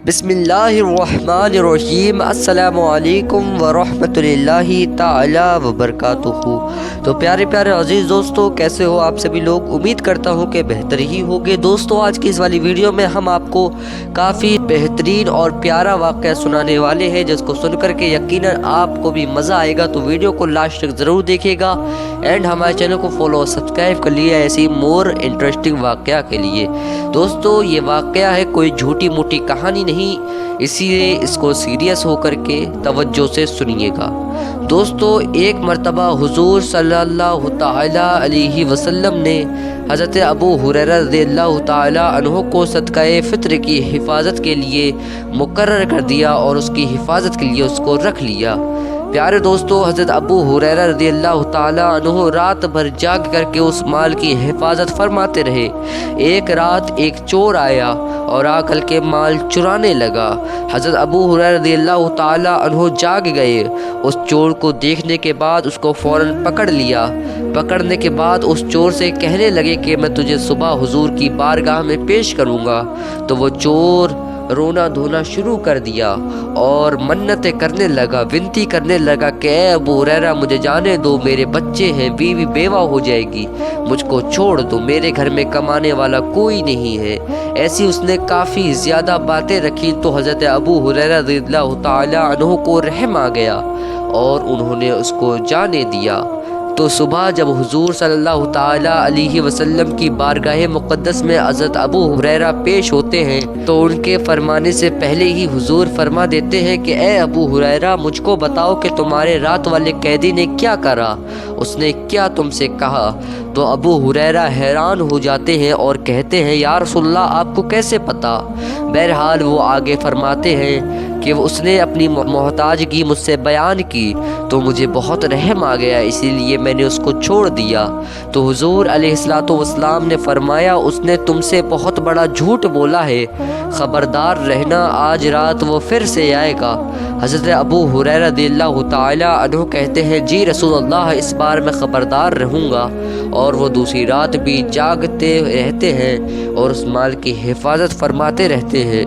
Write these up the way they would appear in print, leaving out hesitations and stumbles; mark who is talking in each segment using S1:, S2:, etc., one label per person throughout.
S1: बिस्मिल्लाहिर्रहमानिर्रहीम। अस्सलामु अलैकुम वरहमतुल्लाहि ताला वबरकातुहू। तो प्यारे प्यारे अजीज़ दोस्तों, कैसे हो आप सभी लोग? उम्मीद करता हूँ कि बेहतर ही होगे। दोस्तों, आज की इस वाली वीडियो में हम आपको काफ़ी बेहतरीन और प्यारा वाक़या सुनाने वाले हैं, जिसको सुनकर के यकीनन आपको भी मज़ा आएगा। तो वीडियो को लास्ट तक ज़रूर देखिएगा एंड हमारे चैनल को फॉलो और सब्सक्राइब कर लिए ऐसी मोर इंटरेस्टिंग वाक़या के लिए। दोस्तों, ये वाक़या है कोई झूठी मूठी कहानी नहीं, इसीलिए इसको सीरियस होकर के तवज्जो से सुनिएगा। दोस्तों, एक मर्तबा हुजूर सल्लल्लाहु ताला अलैहि वसल्लम ने हज़रत अबू हुरैरा रज़ियल्लाहु ताला अन्हु को सदक़ाए फ़ित्र की हिफाजत के लिए मुकर्रर कर दिया और उसकी हिफाजत के लिए उसको रख लिया। प्यारे दोस्तों, हज़रत अबू हुरैरा रज़ियल्लाहु ताला अन्हु रात भर जाग करके उस माल की हिफाजत फरमाते रहे। एक रात एक चोर आया और आकर के माल चुराने लगा। हज़रत अबू हुरैरा रज़ियल्लाहु ताला अन्हु जाग गए। उस चोर को देखने के बाद उसको फ़ौरन पकड़ लिया। पकड़ने के बाद उस चोर से कहने लगे कि मैं तुझे सुबह हुजूर की बारगाह में पेश करूँगा। तो वो चोर रोना धोना शुरू कर दिया और मन्नतें करने लगा, विनती करने लगा कि ए अबू हुरैरा, मुझे जाने दो, मेरे बच्चे हैं, बीवी बेवा हो जाएगी, मुझको छोड़ दो, मेरे घर में कमाने वाला कोई नहीं है। ऐसी उसने काफ़ी ज़्यादा बातें रखी। तो हज़रत अबू हुरैरा रज़ियल्लाहु ताला अन्हु को रहम आ गया और उन्होंने उसको जाने दिया। तो सुबह जब हुजूर सल्लल्लाहु ताला अलैहि वसल्लम की बारगाह मुक़द्दस में हज़रत अबू हुरैरा पेश होते हैं, तो उनके फरमाने से पहले ही हुजूर फरमा देते हैं कि ए अबू हुरैरा, मुझको बताओ कि तुम्हारे रात वाले कैदी ने क्या करा, उसने क्या तुमसे कहा। तो अबू हुरैरा हैरान हो जाते हैं और कहते हैं, या रसूलल्लाह, आपको कैसे पता? बहरहाल वो आगे फरमाते हैं कि उसने अपनी मोहताजगी मुझसे बयान की तो मुझे बहुत रहम आ गया, इसीलिए मैंने उसको छोड़ दिया। तो हुजूर अलैहिस्सलातु वस्सलाम ने फरमाया, उसने तुमसे बहुत बड़ा झूठ बोला है, ख़बरदार रहना, आज रात वो फिर से आएगा। हज़रत अबू हुरैरा रज़ियल्लाहु ताला अन्हु कहते हैं, जी रसूलल्लाह, इस बार मैं ख़बरदार रहूँगा। और वो दूसरी रात भी जागते रहते हैं और उस माल की हिफाजत फरमाते रहते हैं।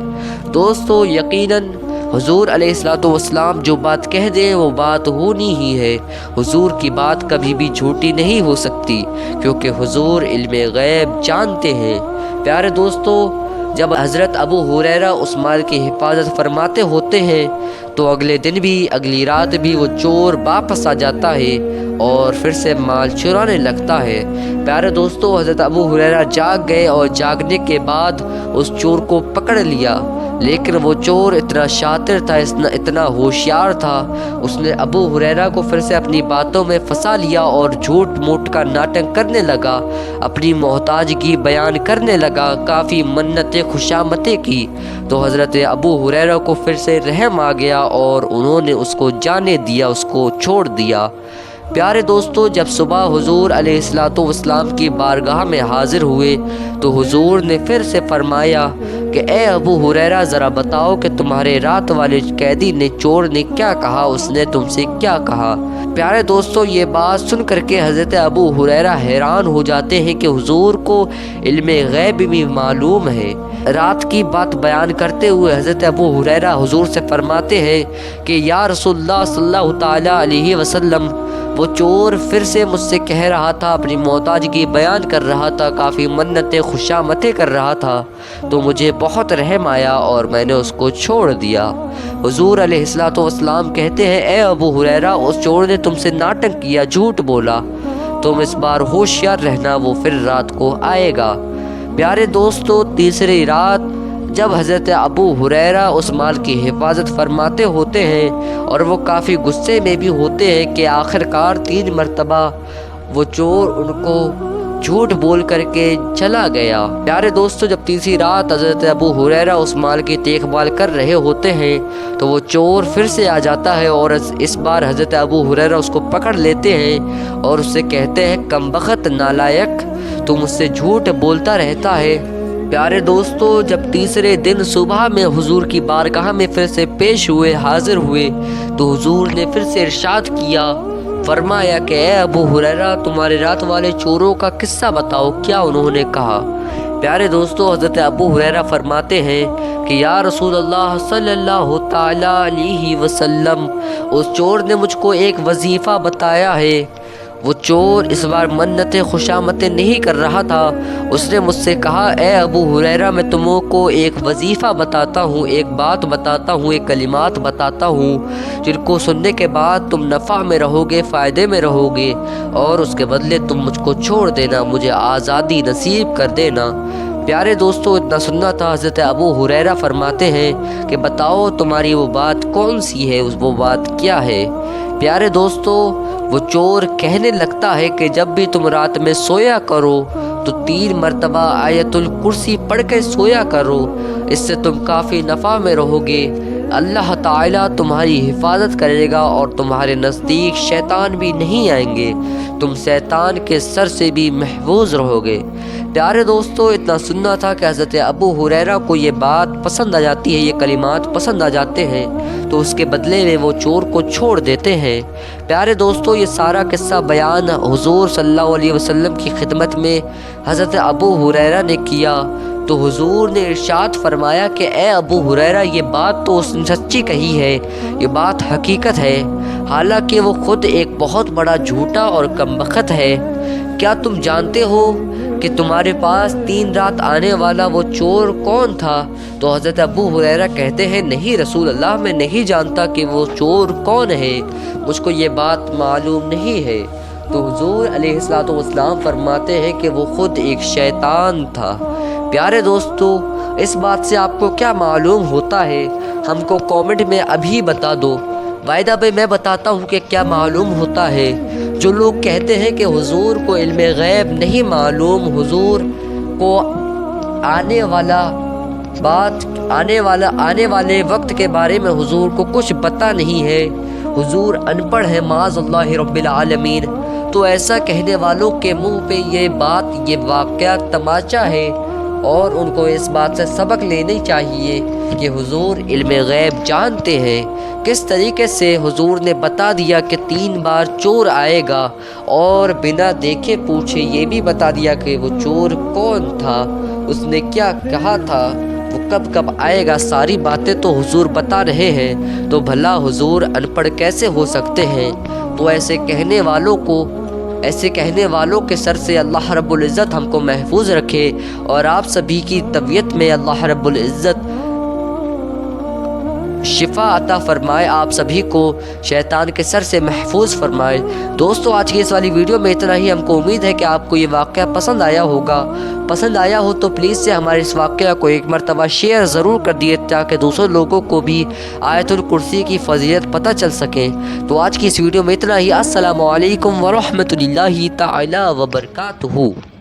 S1: दोस्तों, यकीनन हुजूर अलैहिस्सलातु वस्सलाम जो बात कह दें वो बात होनी ही है। हुजूर की बात कभी भी झूठी नहीं हो सकती, क्योंकि हुजूर इल्मे गैब जानते हैं। प्यारे दोस्तों, जब हज़रत अबू हुरैरा उस माल की हिफाजत फरमाते होते हैं, तो अगले दिन भी अगली रात भी वो चोर वापस आ जाता है और फिर से माल चुराने लगता है। प्यारे दोस्तों, हज़रत अबू हुरैरा जाग गए और जागने के बाद उस चोर को पकड़ लिया। लेकिन वो चोर इतना शातिर था, इतना होशियार था, उसने अबू हुरैरा को फिर से अपनी बातों में फंसा लिया और झूठ मूठ का नाटक करने लगा, अपनी मोहताजगी बयान करने लगा, काफ़ी मन्नतें खुशामतें की। तो हज़रत अबू हुरैरा को फिर से रहम आ गया और उन्होंने उसको जाने दिया, उसको छोड़ दिया। प्यारे दोस्तों, जब सुबह हुजूर अलैहिस्सलातु वस्सलाम की बारगाह में हाजिर हुए तो हुजूर ने फिर से फरमाया कि ए अबू हुरैरा, ज़रा बताओ कि तुम्हारे रात वाले कैदी ने, चोर ने क्या कहा, उसने तुमसे क्या कहा। प्यारे दोस्तों, ये बात सुन करके हज़रत अबू हुरैरा हैरान हो जाते हैं कि हुजूर को इल्मे गैब भी मालूम है। रात की बात बयान करते हुए हज़रत अबू हुरैरा हुजूर से फरमाते हैं कि या रसूलल्लाह सल्लल्लाहु ताला अलैहि वसल्लम, वो चोर फिर से मुझसे कह रहा था, अपनी मोहताजगी बयान कर रहा था, काफ़ी मन्नतें खुशामतें कर रहा था, तो मुझे बहुत रहम आया और मैंने उसको छोड़ दिया। हुजूर अलैहिस्सलातु वस्सलाम कहते हैं, ए अबू हुरैरा, उस चोर ने तुमसे नाटक किया, झूठ बोला, तुम इस बार होशियार रहना, वो फिर रात को आएगा। प्यारे दोस्तों, तीसरी रात जब हज़रत अबू हुरैरा उस माल की हिफाजत फरमाते होते हैं और वो काफ़ी गुस्से में भी होते हैं कि आखिरकार 3 मरतबा वो चोर उनको झूठ बोल करके चला गया। प्यारे दोस्तों, जब तीसरी रात हज़रत अबू हुरैरा उस माल की देखभाल कर रहे होते हैं तो वो चोर फिर से आ जाता है और इस बार हज़रत अबू हुरैरा उसको पकड़ लेते हैं और उससे कहते हैं, कमबख्त नालायक, तू मुझसे झूठ बोलता रहता है। प्यारे दोस्तों, जब तीसरे दिन सुबह में हुजूर की बारगाह में फिर से पेश हुए, हाजिर हुए, तो हुजूर ने फिर से इरशाद किया, फरमाया कि ए अबू हुरैरा, तुम्हारे रात वाले चोरों का किस्सा बताओ, क्या उन्होंने कहा। پیارے دوستو حضرت ابو ہریرہ فرماتے ہیں کہ یا رسول اللہ صلی اللہ تعالیٰ علیہ وسلم، اس چور نے مجھ کو ایک وظیفہ بتایا ہے۔ وہ چور اس بار منت خوشامتیں نہیں کر رہا تھا۔ اس نے مجھ سے کہا، اے ابو ہریرہ، میں تم کو ایک وظیفہ بتاتا ہوں، ایک بات بتاتا ہوں، ایک کلمات بتاتا ہوں جن کو سننے کے بعد تم نفع میں رہو گے، فائدے میں رہو گے، اور اس کے بدلے تم مجھ کو چھوڑ دینا، مجھے آزادی نصیب کر دینا۔ پیارے دوستو اتنا سننا تھا، حضرت ابو ہریرہ فرماتے ہیں کہ بتاؤ تمہاری وہ بات کون سی ہے، وہ بات کیا ہے؟ پیارے دوستو وہ چور کہنے لگتا ہے کہ جب بھی تم رات میں سویا کرو تو 3 مرتبہ آیت الکرسی پڑھ کے سویا کرو، اس سے تم کافی نفع میں رہو گے، اللہ تعالیٰ تمہاری حفاظت کرے گا اور تمہارے نزدیک شیطان بھی نہیں آئیں گے، تم شیطان کے سر سے بھی محفوظ رہو گے۔ پیارے دوستو اتنا سننا تھا کہ حضرت ابو ہریرہ کو یہ بات پسند آ جاتی ہے، یہ کلمات پسند آ جاتے ہیں، تو اس کے بدلے میں وہ چور کو چھوڑ دیتے ہیں۔ پیارے دوستو یہ سارا قصہ بیان حضور صلی اللہ علیہ وسلم کی خدمت میں حضرت ابو ہریرہ نے کیا، تو حضور نے ارشاد فرمایا کہ اے ابو ہریرہ، یہ بات تو اس نے سچی کہی ہے، یہ بات حقیقت ہے، حالانکہ وہ خود ایک بہت بڑا جھوٹا اور کمبخت ہے۔ کیا تم جانتے ہو کہ تمہارے پاس 3 رات آنے والا وہ چور کون تھا؟ تو حضرت ابو ہریرہ کہتے ہیں، نہیں رسول اللہ، میں نہیں جانتا کہ وہ چور کون ہے، مجھ کو یہ بات معلوم نہیں ہے۔ تو حضور علیہ الصلوۃ والسلام فرماتے ہیں کہ وہ خود ایک شیطان تھا۔ پیارے دوستو اس بات سے آپ کو کیا معلوم ہوتا ہے؟ ہم کو کامنٹ میں ابھی بتا دو۔ وائدہ بھائی میں بتاتا ہوں کہ کیا معلوم ہوتا ہے۔ جو لوگ کہتے ہیں کہ حضور کو علم غیب نہیں معلوم، حضور کو آنے والے وقت کے بارے میں حضور کو کچھ پتہ نہیں ہے، حضور ان پڑھ ہے معاذ اللہ رب العالمین، تو ایسا کہنے والوں کے منہ پہ یہ بات، یہ واقعہ تماچا ہے، اور ان کو اس بات سے سبق لینی چاہیے کہ حضور علم غیب جانتے ہیں۔ کس طریقے سے حضور نے بتا دیا کہ 3 بار چور آئے گا، اور بنا دیکھے پوچھے یہ بھی بتا دیا کہ وہ چور کون تھا، اس نے کیا کہا تھا، وہ کب کب آئے گا، ساری باتیں تو حضور بتا رہے ہیں، تو بھلا حضور ان پڑھ کیسے ہو سکتے ہیں؟ تو ایسے کہنے والوں کے سر سے اللہ رب العزت ہم کو محفوظ رکھے، اور آپ سبھی کی طبیعت میں اللہ رب العزت شفا عطا فرمائے، آپ سبھی کو شیطان کے سر سے محفوظ فرمائے۔ دوستو آج کی اس والی ویڈیو میں اتنا ہی۔ ہم کو امید ہے کہ آپ کو یہ واقعہ پسند آیا ہوگا۔ پسند آیا ہو تو پلیز سے ہمارے اس واقعہ کو ایک مرتبہ شیئر ضرور کر دیے، تاکہ دوسرے لوگوں کو بھی آیت الکرسی کی فضیلت پتہ چل سکیں۔ تو آج کی اس ویڈیو میں اتنا ہی۔ السلام علیکم ورحمۃ اللہ تعالی وبرکاتہ۔